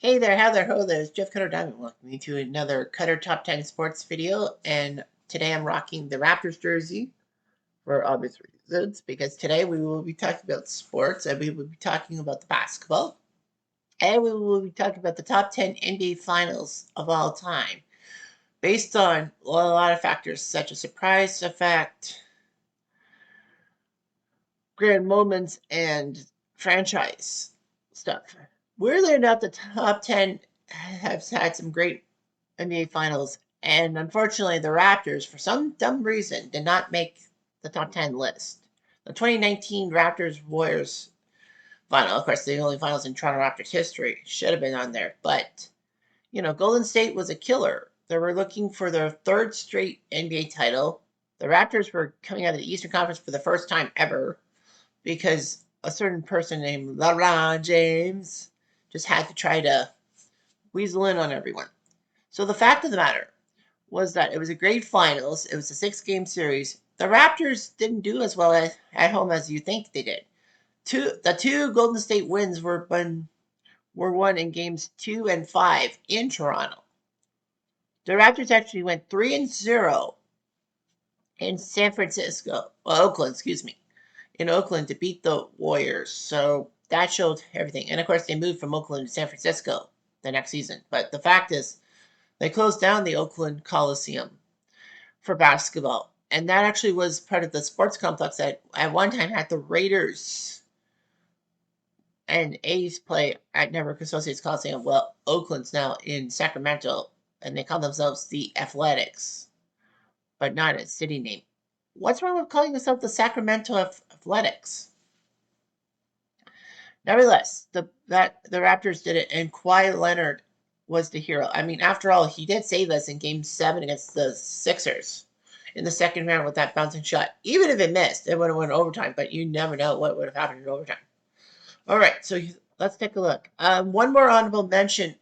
Hey there, how there, ho there, it's Jeff Cutter Diamond. Welcome to another Cutter Top 10 Sports video. And today I'm rocking the Raptors jersey for obvious reasons, because today we will be talking about sports, and we will be talking about the basketball, and we will be talking about the top 10 NBA finals of all time, based on a lot of factors such as surprise effect, grand moments, and franchise stuff. Weirdly enough, the top 10 have had some great NBA Finals, and unfortunately, the Raptors, for some dumb reason, did not make the top 10 list. The 2019 Raptors Warriors final, of course, the only finals in Toronto Raptors history, should have been on there. But, Golden State was a killer. They were looking for their third straight NBA title. The Raptors were coming out of the Eastern Conference for the first time ever because a certain person named LeBron James just had to try to weasel in on everyone. So the fact of the matter was that it was a great finals. It was a 6-game series. The Raptors didn't do as well at home as you think they did. The two Golden State wins were won in games 2 and 5 in Toronto. The Raptors actually went 3-0 in San Francisco, Oakland, excuse me, in Oakland to beat the Warriors. So that showed everything. And of course, they moved from Oakland to San Francisco the next season. But the fact is, they closed down the Oakland Coliseum for basketball. And that actually was part of the sports complex that at one time had the Raiders and A's play at Network Associates Coliseum. Well, Oakland's now in Sacramento, and they call themselves the Athletics, but not a city name. What's wrong with calling yourself the Sacramento Athletics? Nevertheless, the Raptors did it, and Kawhi Leonard was the hero. I mean, after all, he did save us in Game 7 against the Sixers in the second round with that bouncing shot. Even if it missed, it would have went overtime, but you never know what would have happened in overtime. All right, so let's take a look. One more honorable mention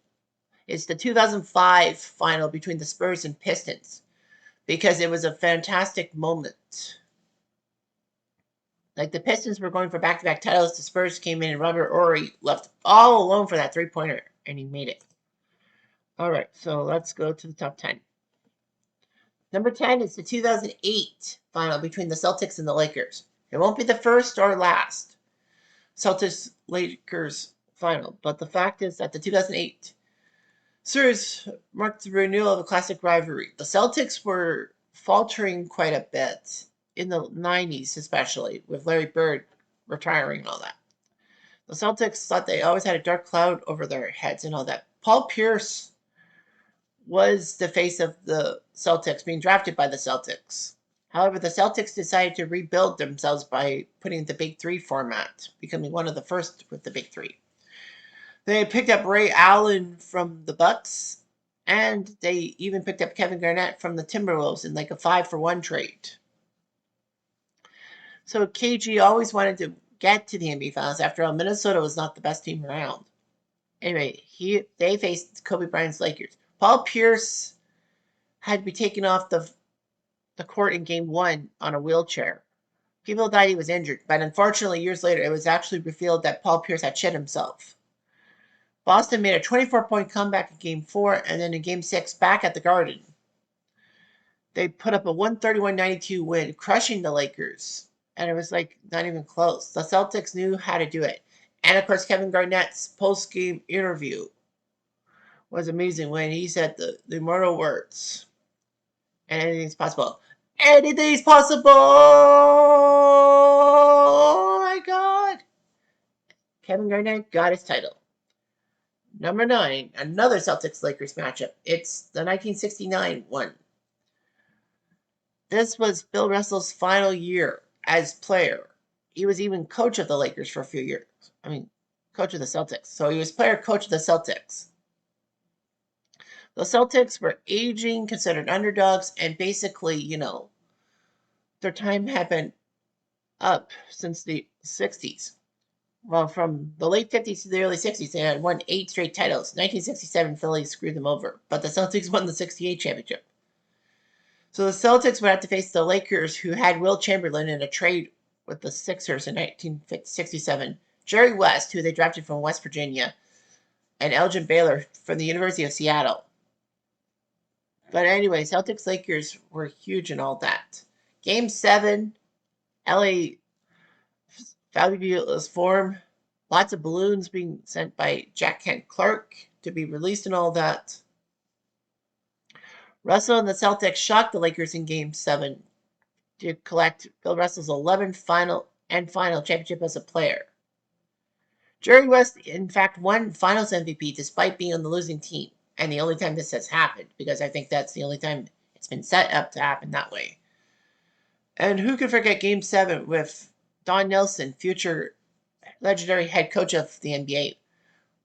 is the 2005 final between the Spurs and Pistons, because it was a fantastic moment. Like, the Pistons were going for back-to-back titles. The Spurs came in, and Robert Horry left all alone for that three-pointer, and he made it. All right, so let's go to the top 10. Number 10 is the 2008 final between the Celtics and the Lakers. It won't be the first or last Celtics-Lakers final, but the fact is that the 2008 series marked the renewal of a classic rivalry. The Celtics were faltering quite a bit in the 90s, especially with Larry Bird retiring and all that. The Celtics thought they always had a dark cloud over their heads and all that. Paul Pierce was the face of the Celtics, being drafted by the Celtics. However, the Celtics decided to rebuild themselves by putting the Big Three format, becoming one of the first with the Big Three. They picked up Ray Allen from the Bucks, and they even picked up Kevin Garnett from the Timberwolves in like a 5-for-1 trade. So KG always wanted to get to the NBA Finals. After all, Minnesota was not the best team around. Anyway, they faced Kobe Bryant's Lakers. Paul Pierce had to be taken off the court in Game 1 on a wheelchair. People thought he was injured, but unfortunately, years later, it was actually revealed that Paul Pierce had shit himself. Boston made a 24-point comeback in Game 4, and then in Game 6, back at the Garden, they put up a 131-92 win, crushing the Lakers. And it was like not even close. The Celtics knew how to do it. And of course, Kevin Garnett's post-game interview was amazing when he said the immortal words, and anything's possible. Anything's possible! Oh my God! Kevin Garnett got his title. Number 9, another Celtics-Lakers matchup. It's the 1969 one. This was Bill Russell's final year as player. He was even coach of the Lakers for a few years. I mean, coach of the Celtics. So he was player coach of the Celtics. The Celtics were aging, considered underdogs, and basically, their time had been up since the 60s. Well, from the late 50s to the early 60s, they had won 8 straight titles. 1967, Philly screwed them over, but the Celtics won the 68 championship. So the Celtics would have to face the Lakers, who had Will Chamberlain in a trade with the Sixers in 1967, Jerry West, who they drafted from West Virginia, and Elgin Baylor from the University of Seattle. But anyway, Celtics Lakers were huge and all that. Game 7, LA fabulous form. Lots of balloons being sent by Jack Kent Clark to be released and all that. Russell and the Celtics shocked the Lakers in Game 7 to collect Bill Russell's 11th final championship as a player. Jerry West, in fact, won Finals MVP despite being on the losing team. And the only time this has happened, because I think that's the only time it's been set up to happen that way. And who could forget Game 7 with Don Nelson, future legendary head coach of the NBA,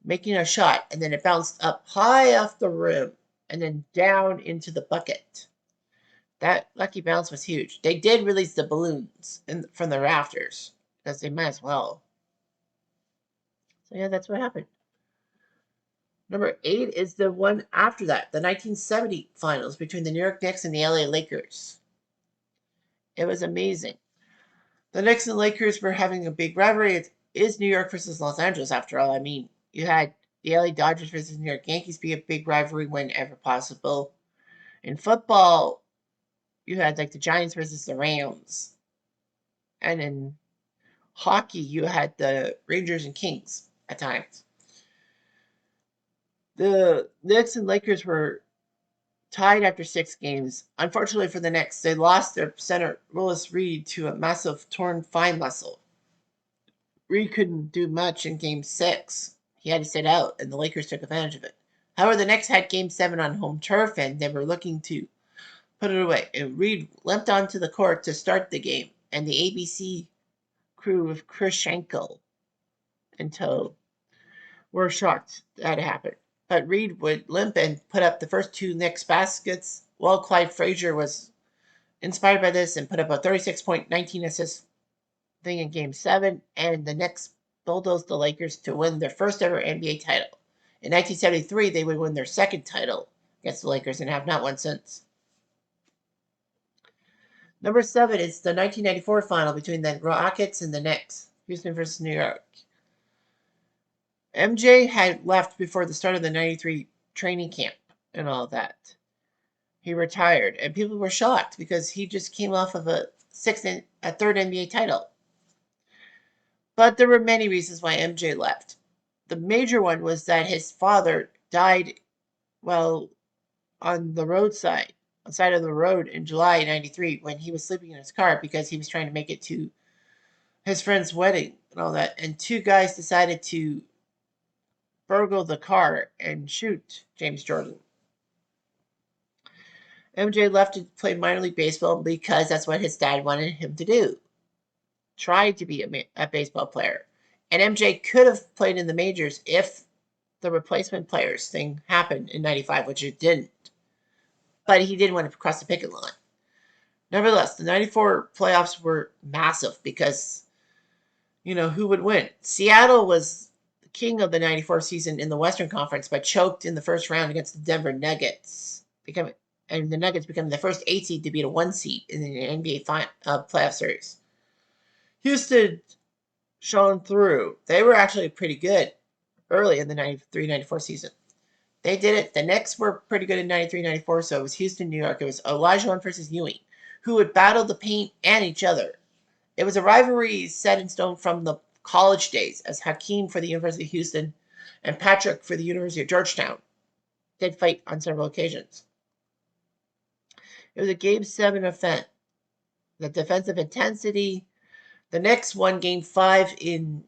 making a shot, and then it bounced up high off the rim and then down into the bucket. That lucky bounce was huge. They did release the balloons from the rafters, because they might as well. So yeah, that's what happened. Number 8 is the one after that, the 1970 finals between the New York Knicks and the LA Lakers. It was amazing. The Knicks and Lakers were having a big rivalry. It is New York versus Los Angeles, after all. I mean, you had the LA Dodgers versus New York Yankees be a big rivalry whenever possible. In football, you had like the Giants versus the Rams. And in hockey, you had the Rangers and Kings at times. The Knicks and Lakers were tied after 6 games. Unfortunately for the Knicks, they lost their center, Willis Reed, to a massive torn thigh muscle. Reed couldn't do much in Game 6. He had to sit out, and the Lakers took advantage of it. However, the Knicks had Game 7 on home turf, and they were looking to put it away. And Reed limped onto the court to start the game, and the ABC crew with Chris Schenkel in tow were shocked that happened. But Reed would limp and put up the first 2 Knicks baskets, while Clyde Frazier was inspired by this and put up a 36-point, 19-assist thing in Game 7, and the Knicks bulldozed the Lakers to win their first ever NBA title. In 1973, they would win their second title against the Lakers and have not won since. Number 7 is the 1994 final between the Rockets and the Knicks, Houston versus New York. MJ had left before the start of the 93 training camp and all that. He retired, and people were shocked because he just came off of a third NBA title. But there were many reasons why MJ left. The major one was that his father died while on the roadside, on the side of the road in July 93 when he was sleeping in his car because he was trying to make it to his friend's wedding and all that. And 2 guys decided to burgle the car and shoot James Jordan. MJ left to play minor league baseball because that's what his dad wanted him to do. Tried to be a baseball player. And MJ could have played in the majors if the replacement players thing happened in 95, which it didn't. But he didn't want to cross the picket line. Nevertheless, the 94 playoffs were massive because, who would win? Seattle was the king of the 94 season in the Western Conference, but choked in the first round against the Denver Nuggets, and the Nuggets becoming the first 8 seed to beat a 1 seed in the NBA playoff series. Houston shone through. They were actually pretty good early in the 93-94 season. They did it. The Knicks were pretty good in 93-94, so it was Houston, New York. It was Olajuwon versus Ewing, who would battle the paint and each other. It was a rivalry set in stone from the college days, as Hakeem for the University of Houston and Patrick for the University of Georgetown did fight on several occasions. It was a Game 7 event. The defensive intensity. The Knicks won Game 5 in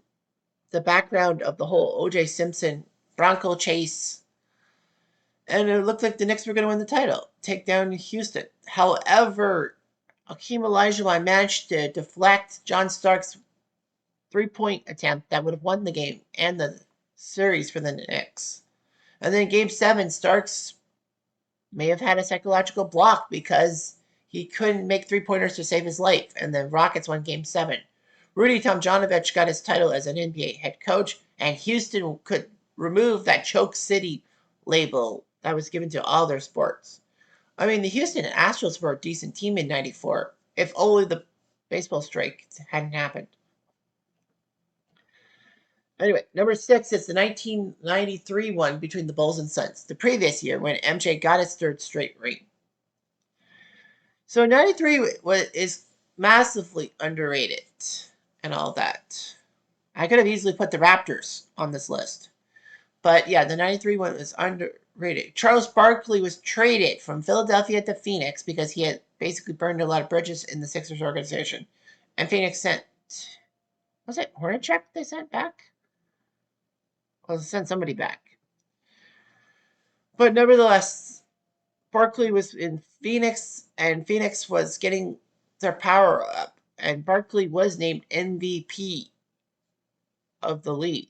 the background of the whole O.J. Simpson Bronco chase. And it looked like the Knicks were going to win the title, take down Houston. However, Hakeem Olajuwon managed to deflect John Starks' 3-point attempt that would have won the game and the series for the Knicks. And then in Game 7, Starks may have had a psychological block because he couldn't make 3-pointers to save his life, and the Rockets won Game 7. Rudy Tomjanovich got his title as an NBA head coach, and Houston could remove that choke city label that was given to all their sports. I mean, the Houston Astros were a decent team in 94, if only the baseball strike hadn't happened. Anyway, number 6 is the 1993 one between the Bulls and Suns, the previous year when MJ got his third straight ring. So 93 is massively underrated and all that. I could have easily put the Raptors on this list. But yeah, the 93 one was underrated. Charles Barkley was traded from Philadelphia to Phoenix because he had basically burned a lot of bridges in the Sixers organization. And Phoenix sent, was it Hornacek they sent back? Well, they sent somebody back. But nevertheless, Barkley was in Phoenix, and Phoenix was getting their power up. And Barkley was named MVP of the league.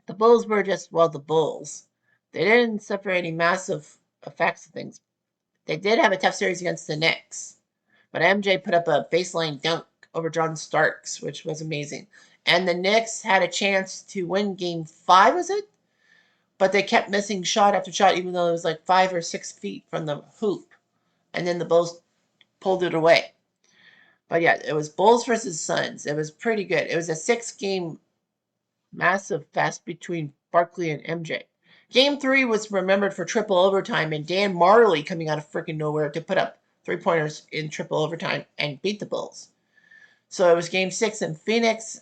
The Bulls were just, well, the Bulls. They didn't suffer any massive effects of things. They did have a tough series against the Knicks, but MJ put up a baseline dunk over John Starks, which was amazing. And the Knicks had a chance to win game 5, was it? But they kept missing shot after shot, even though it was like 5 or 6 feet from the hoop. And then the Bulls pulled it away. But yeah, it was Bulls versus Suns. It was pretty good. It was a 6-game massive fest between Barkley and MJ. Game 3 was remembered for triple overtime and Dan Marley coming out of freaking nowhere to put up 3-pointers in triple overtime and beat the Bulls. So it was game 6 in Phoenix.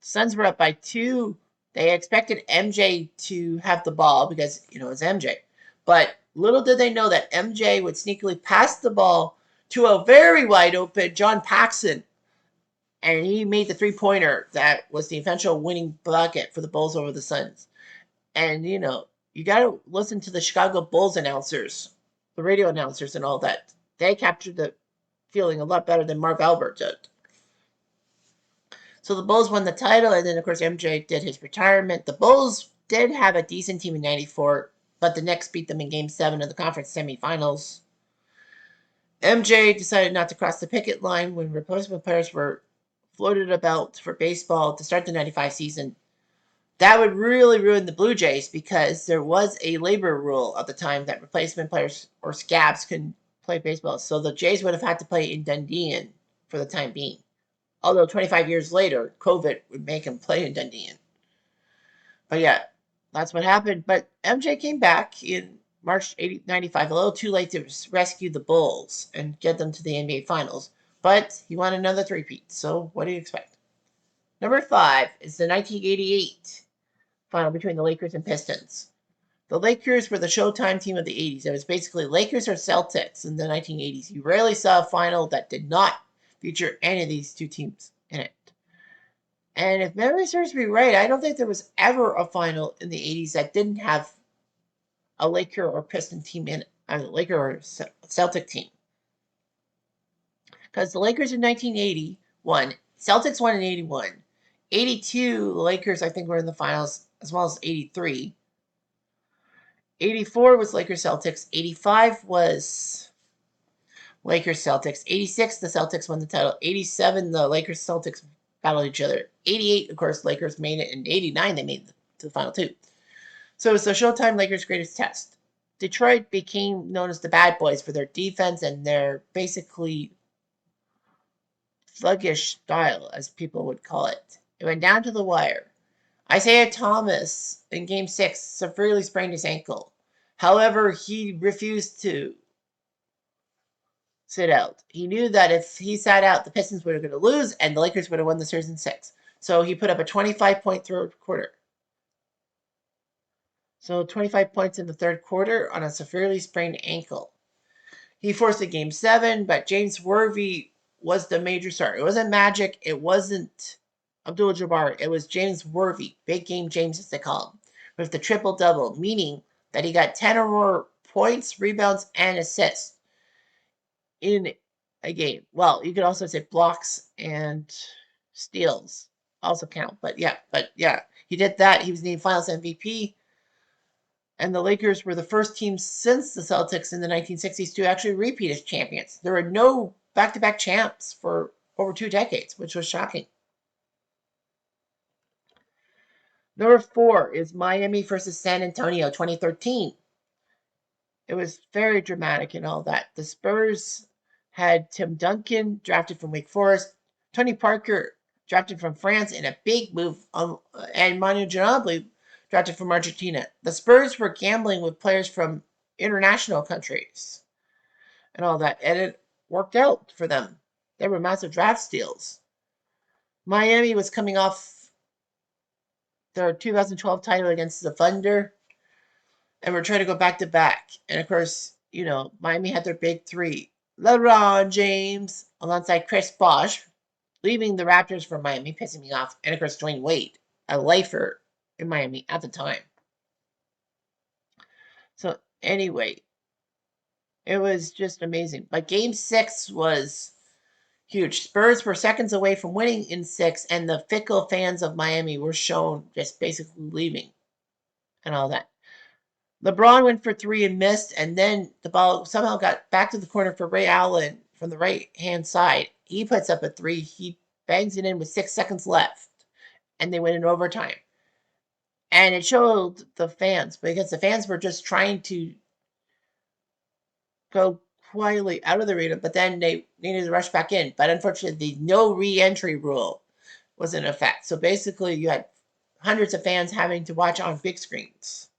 Suns were up by 2. They expected MJ to have the ball because, it's MJ. But little did they know that MJ would sneakily pass the ball to a very wide open John Paxson. And he made the 3-pointer that was the eventual winning bucket for the Bulls over the Suns. And, you got to listen to the Chicago Bulls announcers, the radio announcers and all that. They captured the feeling a lot better than Marv Albert did. So the Bulls won the title, and then, of course, MJ did his retirement. The Bulls did have a decent team in 94, but the Knicks beat them in Game 7 of the conference semifinals. MJ decided not to cross the picket line when replacement players were floated about for baseball to start the 95 season. That would really ruin the Blue Jays because there was a labor rule at the time that replacement players or scabs couldn't play baseball. So the Jays would have had to play in Dunedin for the time being. Although 25 years later, COVID would make him play in Dunedin. But yeah, that's what happened. But MJ came back in March 95, a little too late to rescue the Bulls and get them to the NBA Finals. But he won another three-peat, so what do you expect? Number 5 is the 1988 final between the Lakers and Pistons. The Lakers were the Showtime team of the 80s. It was basically Lakers or Celtics in the 1980s. You rarely saw a final that did not feature any of these two teams in it. And if memory serves me right, I don't think there was ever a final in the 80s that didn't have a Laker or Piston team in it, a Laker or Celtic team. Because the Lakers in 1980 won, Celtics won in 81. 82, the Lakers, I think, were in the finals, as well as 83. 84 was Lakers Celtics. 85 was Lakers Celtics. 86, the Celtics won the title. 87, the Lakers Celtics battled each other. 88, of course, Lakers made it. And 89, they made it to the final two. So it's the Showtime Lakers' greatest test. Detroit became known as the bad boys for their defense and their basically sluggish style, as people would call it. It went down to the wire. Isaiah Thomas, in Game 6, severely sprained his ankle. However, he refused to sit out. He knew that if he sat out, the Pistons were going to lose and the Lakers would have won the series in 6. So he put up a 25-point third quarter. So 25 points in the third quarter on a severely sprained ankle. He forced a Game 7, but James Worthy was the major star. It wasn't Magic. It wasn't Abdul-Jabbar. It was James Worthy, Big Game James as they call him, with the triple-double, meaning that he got 10 or more points, rebounds, and assists in a game. Well, you could also say blocks and steals also count. But yeah, he did that. He was named Finals MVP. And the Lakers were the first team since the Celtics in the 1960s to actually repeat as champions. There were no back-to-back champs for over 2 decades, which was shocking. Number 4 is Miami versus San Antonio, 2013. It was very dramatic and all that. The Spurs had Tim Duncan, drafted from Wake Forest. Tony Parker drafted from France in a big move, and Manu Ginobili drafted from Argentina. The Spurs were gambling with players from international countries and all that, and it worked out for them. They were massive draft steals. Miami was coming off their 2012 title against the Thunder, and we're trying to go back to back. And of course, Miami had their big three: LeBron James alongside Chris Bosh, leaving the Raptors for Miami, pissing me off, and of course Dwayne Wade, a lifer in Miami at the time. So anyway, it was just amazing. But Game 6 was huge. Spurs were seconds away from winning in 6, and the fickle fans of Miami were shown just basically leaving and all that. LeBron went for 3 and missed, and then the ball somehow got back to the corner for Ray Allen from the right-hand side. He puts up a 3. He bangs it in with 6 seconds left, and they win in overtime. And it showed the fans, because the fans were just trying to go quietly out of the arena, but then they needed to rush back in. But unfortunately, the no re-entry rule was in effect. So basically, you had hundreds of fans having to watch on big screens.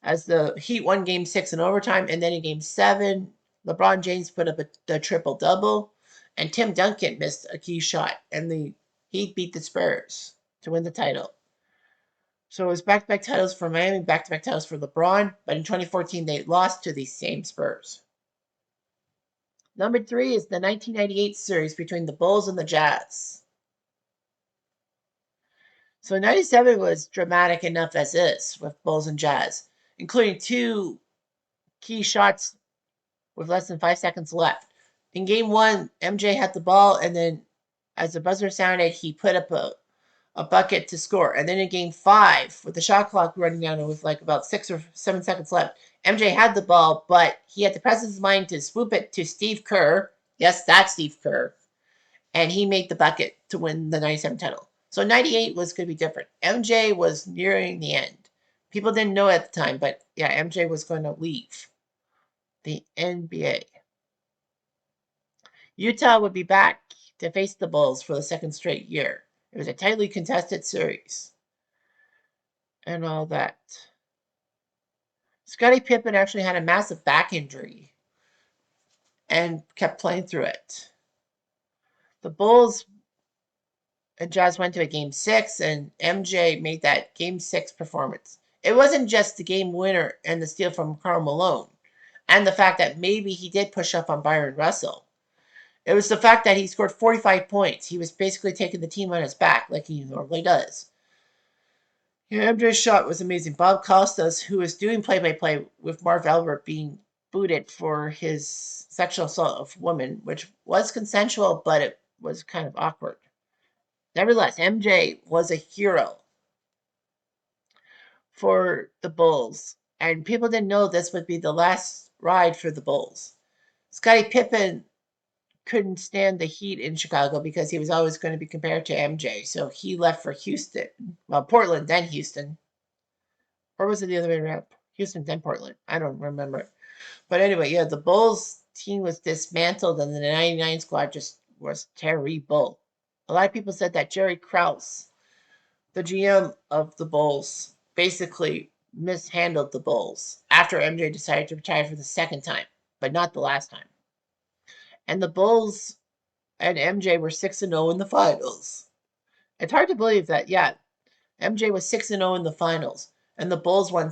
As the Heat won Game 6 in overtime, and then in Game 7, LeBron James put up the triple-double, and Tim Duncan missed a key shot, and the Heat beat the Spurs to win the title. So it was back-to-back titles for Miami, back-to-back titles for LeBron, but in 2014, they lost to these same Spurs. Number 3 is the 1998 series between the Bulls and the Jazz. So 97 was dramatic enough as is with Bulls and Jazz, including 2 key shots with less than 5 seconds left. In Game 1, MJ had the ball, and then as the buzzer sounded, he put up a bucket to score. And then in Game 5, with the shot clock running down with like about 6 or 7 seconds left, MJ had the ball, but he had the presence of mind to swoop it to Steve Kerr. Yes, that's Steve Kerr. And he made the bucket to win the 97 title. So 98 was going to be different. MJ was nearing the end. People didn't know at the time, but yeah, MJ was going to leave the NBA. Utah would be back to face the Bulls for the second straight year. It was a tightly contested series and all that. Scottie Pippen actually had a massive back injury and kept playing through it. The Bulls and Jazz went to a Game 6, and MJ made that Game 6 performance. It wasn't just the game winner and the steal from Karl Malone, and the fact that maybe he did push up on Byron Russell. It was the fact that he scored 45 points. He was basically taking the team on his back like he normally does. Yeah, MJ's shot was amazing. Bob Costas, who was doing play-by-play with Marv Albert being booted for his sexual assault of women, which was consensual, but it was kind of awkward. Nevertheless, MJ was a hero for the Bulls, and people didn't know this would be the last ride for the Bulls. Scottie Pippen couldn't stand the heat in Chicago because he was always going to be compared to MJ, so he left for Houston. Well, Portland, then Houston. Or was it the other way around? Houston, then Portland. I don't remember. But anyway, yeah, the Bulls team was dismantled, and the 99 squad just was terrible. A lot of people said that Jerry Krause, the GM of the Bulls, basically mishandled the Bulls after MJ decided to retire for the second time, but not the last time. And the Bulls and MJ were 6-0 in the finals. It's hard to believe that, yeah, MJ was 6-0 in the finals, and the Bulls were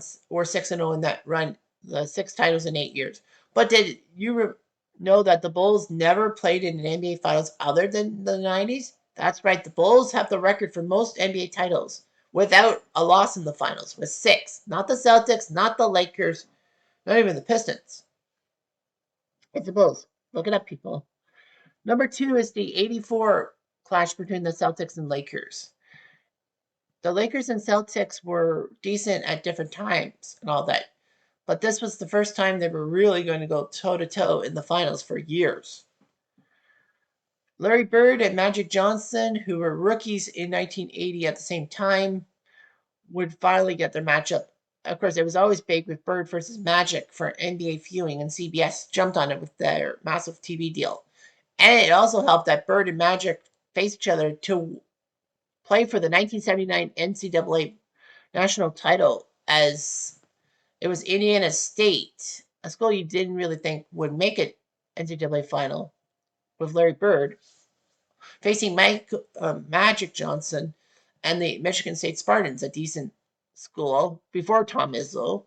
6-0 in that run, the 6 titles in 8 years. But did you know that the Bulls never played in an NBA Finals other than the 90s? That's right. The Bulls have the record for most NBA titles without a loss in the finals, with 6. Not the Celtics, not the Lakers, not even the Pistons. It's the Bulls. Look it up, people. Number 2 is the 84 clash between the Celtics and Lakers. The Lakers and Celtics were decent at different times and all that. But this was the first time they were really going to go toe-to-toe in the finals for years. Larry Bird and Magic Johnson, who were rookies in 1980 at the same time, would finally get their matchup. Of course, it was always big with Bird versus Magic for NBA viewing, and CBS jumped on it with their massive TV deal. And it also helped that Bird and Magic face each other to play for the 1979 NCAA national title, as it was Indiana State, a school you didn't really think would make it NCAA final, with Larry Bird, facing Mike Magic Johnson and the Michigan State Spartans, a decent school before Tom Izzo.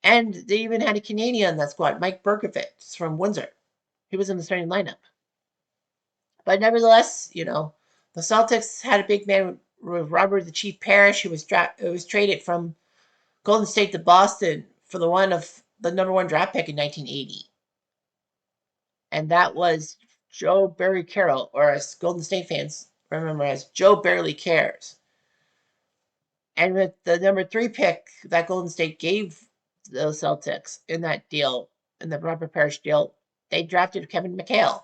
And they even had a Canadian on that squad, Mike Berkovitz from Windsor. He was in the starting lineup. But nevertheless, the Celtics had a big man with Robert the Chief Parrish, who was traded from Golden State to Boston for the number one draft pick in 1980. And that was Joe Barry Carroll, or as Golden State fans remember as Joe Barely Cares. And with the number 3 pick that Golden State gave the Celtics in that deal, in the Robert Parrish deal, they drafted Kevin McHale.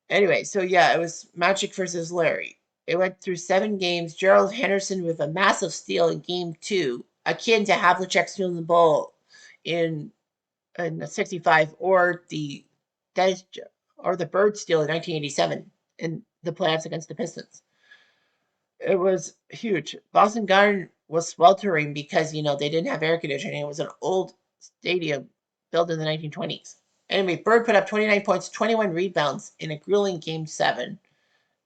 Anyway, so yeah, it was Magic versus Larry. It went through 7 games. Gerald Henderson with a massive steal in game 2, akin to Havlicek stealing the ball in 65, or the Bird steal in 1987 in the playoffs against the Pistons. It was huge. Boston Garden was sweltering because they didn't have air conditioning. It was an old stadium built in the 1920s. Anyway, Bird put up 29 points, 21 rebounds in a grueling Game 7,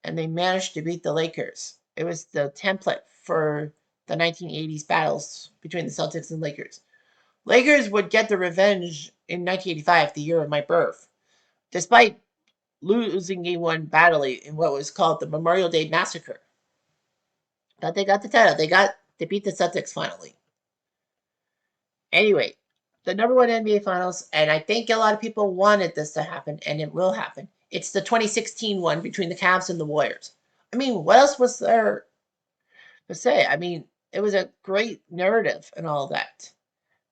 and they managed to beat the Lakers. It was the template for the 1980s battles between the Celtics and Lakers. Lakers would get the revenge in 1985, the year of my birth, despite losing Game 1 badly in what was called the Memorial Day Massacre. But they got the title. They beat the Celtics finally. Anyway, the number 1 NBA Finals, and I think a lot of people wanted this to happen, and it will happen. It's the 2016 one between the Cavs and the Warriors. I mean, what else was there to say? I mean, it was a great narrative and all that,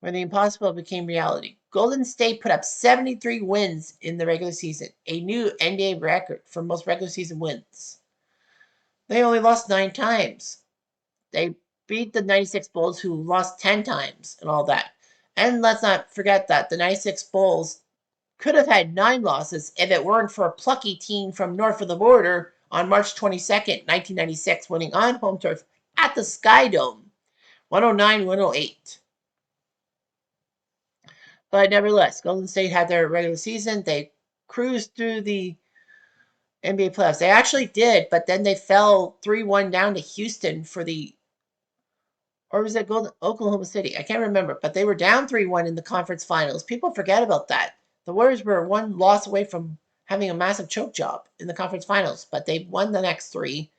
where the impossible became reality. Golden State put up 73 wins in the regular season, a new NBA record for most regular season wins. They only lost 9 times. They beat the 96 Bulls, who lost 10 times and all that. And let's not forget that the 96 Bulls could have had 9 losses if it weren't for a plucky team from north of the border on March 22nd, 1996, winning on home turf at the Sky Dome, 109-108. But nevertheless, Golden State had their regular season. They cruised through the NBA playoffs. They actually did, but then they fell 3-1 down to Houston or was it Oklahoma City? I can't remember, but they were down 3-1 in the conference finals. People forget about that. The Warriors were 1 loss away from having a massive choke job in the conference finals, but they won the next 3,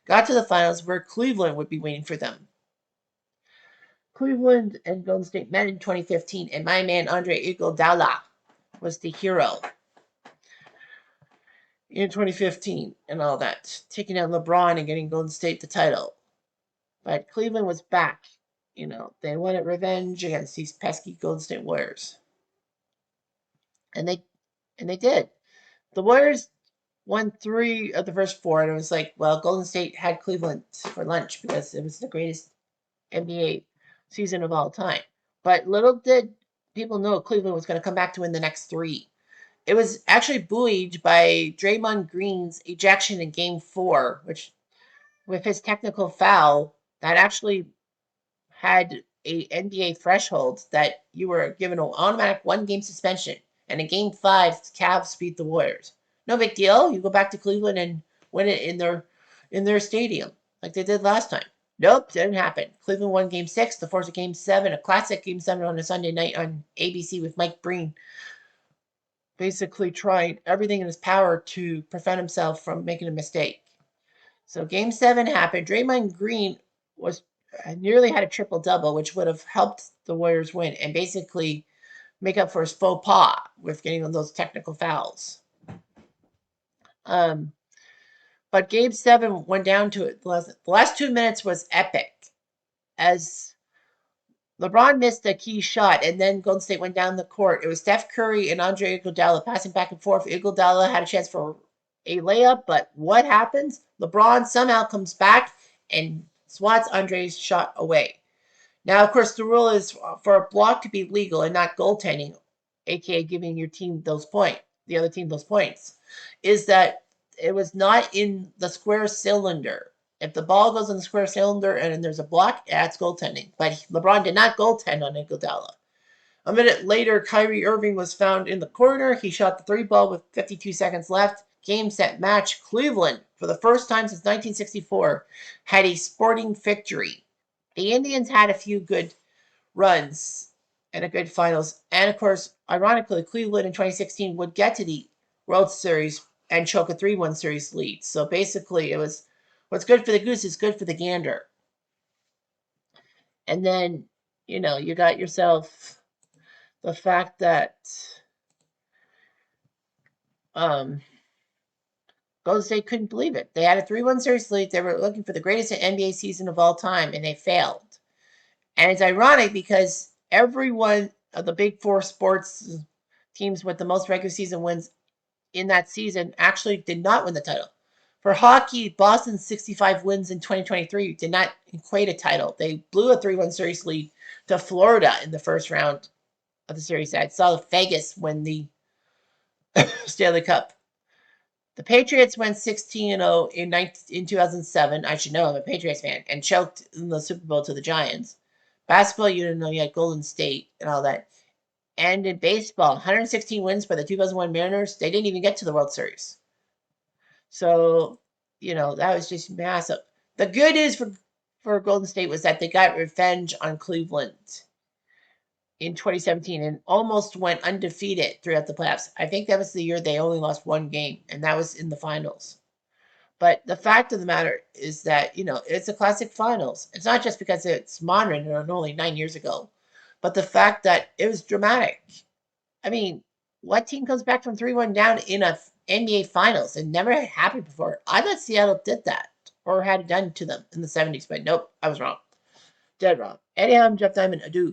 got to the finals where Cleveland would be waiting for them. Cleveland and Golden State met in 2015, and my man Andre Iguodala was the hero in 2015 and all that, taking out LeBron and getting Golden State the title. But Cleveland was back. They wanted revenge against these pesky Golden State Warriors. And they did. The Warriors won 3 of the first 4, and it was like, well, Golden State had Cleveland for lunch because it was the greatest NBA season of all time. But little did people know Cleveland was going to come back to win the next 3. It was actually buoyed by Draymond Green's ejection in Game 4, which, with his technical foul, that actually had a NBA threshold that you were given an automatic 1-game suspension. And in Game 5, the Cavs beat the Warriors. No big deal. You go back to Cleveland and win it in their stadium, like they did last time. Nope, didn't happen. Cleveland won Game 6 to force a Game 7, a classic Game 7 on a Sunday night on ABC with Mike Breen basically trying everything in his power to prevent himself from making a mistake. So Game 7 happened. Draymond Green nearly had a triple-double, which would have helped the Warriors win and basically make up for his faux pas with getting on those technical fouls. But Game 7 went down to it. The last 2 minutes was epic, as LeBron missed a key shot, and then Golden State went down the court. It was Steph Curry and Andre Iguodala passing back and forth. Iguodala had a chance for a layup, but what happens? LeBron somehow comes back and swats Andre's shot away. Now, of course, the rule is for a block to be legal and not goaltending, aka giving your team those points, the other team those points, is that it was not in the square cylinder. If the ball goes in the square cylinder and there's a block, that's goaltending. But LeBron did not goaltend on Iguodala. A minute later, Kyrie Irving was found in the corner. He shot the 3 ball with 52 seconds left. Game, set, match. Cleveland, for the first time since 1964, had a sporting victory. The Indians had a few good runs and a good finals. And of course, ironically, Cleveland in 2016 would get to the World Series and choke a 3-1 series lead. So basically, it was what's good for the goose is good for the gander. And then, you got yourself the fact that Golden State couldn't believe it. They had a 3-1 series lead. They were looking for the greatest NBA season of all time, and they failed. And it's ironic because every one of the big four sports teams with the most regular season wins in that season actually did not win the title. For hockey, Boston's 65 wins in 2023 did not equate a title. They blew a 3-1 series lead to Florida in the first round of the series. I saw Vegas win the Stanley Cup. The Patriots went 16-0 in 2007. I should know, I'm a Patriots fan, and choked in the Super Bowl to the Giants. Basketball, you didn't know you had Golden State and all that. And in baseball, 116 wins by the 2001 Mariners. They didn't even get to the World Series. So, that was just massive. The good news for Golden State was that they got revenge on Cleveland in 2017 and almost went undefeated throughout the playoffs. I think that was the year they only lost one game, and that was in the finals. But the fact of the matter is that, it's a classic finals. It's not just because it's modern and only 9 years ago, but the fact that it was dramatic. I mean, what team comes back from 3-1 down in a NBA Finals? It never had happened before. I thought Seattle did that or had it done to them in the 70s, but nope, I was wrong. Dead wrong. Anyhow, I'm Jeff Diamond. Adieu.